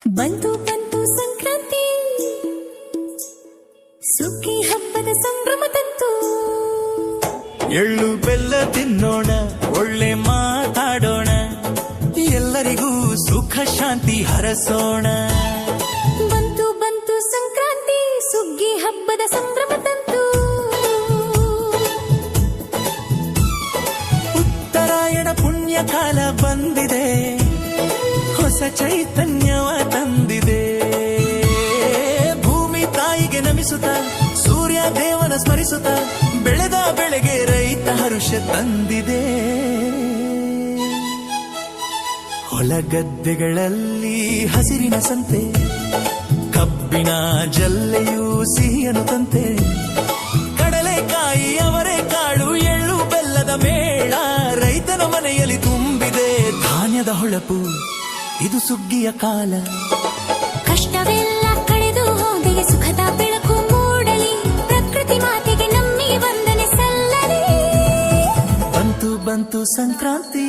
ಬಂತು ಬಂತು ಸಂಕ್ರಾಂತಿ, ಸುಗ್ಗಿ ಹಬ್ಬದ ಸಂಭ್ರಮ ತಂತು. ಎಳ್ಳು ಬೆಲ್ಲ ತಿನ್ನೋಣ, ಒಳ್ಳೆ ಮಾತಾಡೋಣ, ಎಲ್ಲರಿಗೂ ಸುಖ ಶಾಂತಿ ಹರಸೋಣ. ಬಂತು ಬಂತು ಸಂಕ್ರಾಂತಿ, ಸುಗ್ಗಿ ಹಬ್ಬದ ಸಂಭ್ರಮ ತಂತು. ಉತ್ತರಾಯಣ ಪುಣ್ಯ ಕಾಲ ಬಂದಿದೆ, ಹೊಸ ಚೈತನ್ಯವ ತಂದಿದೆ. ಭೂಮಿ ತಾಯಿಗೆ ನಮಿಸುತ್ತ, ಸೂರ್ಯ ದೇವನ ಸ್ಮರಿಸುತ್ತ, ಬೆಳೆದ ಬೆಳೆಗೆ ರೈತ ಹರುಷ ತಂದಿದೆ. ಹೊಲಗದ್ದೆಗಳಲ್ಲಿ ಹಸಿರಿನ ಸಂತೆ, ಕಬ್ಬಿನ ಜಲ್ಲೆಯೂ ಸಿಹಿಯನು ತಂತೆ. ಕಡಲೆಕಾಯಿ ಅವರೆಕಾಳು ಎಳ್ಳು ಬೆಲ್ಲದ ಮೇಳ, ರೈತನ ಮನೆಯಲ್ಲಿ ತುಂಬಿದೆ ಧಾನ್ಯದ ಹೊಳಪು. ಇದು ಸುಗ್ಗಿಯ ಕಾಲ, ಕಷ್ಟವೆಲ್ಲ ಕಳೆದು ಹೋಗಲಿ, ಸುಖದ ಬೆಳಕು ಮೂಡಲಿ, ಪ್ರಕೃತಿ ಮಾತೆಗೆ ನಮ್ಮಿ ವಂದನೆ ಸಲ್ಲಲಿ. ಬಂತು ಬಂತು ಸಂಕ್ರಾಂತಿ.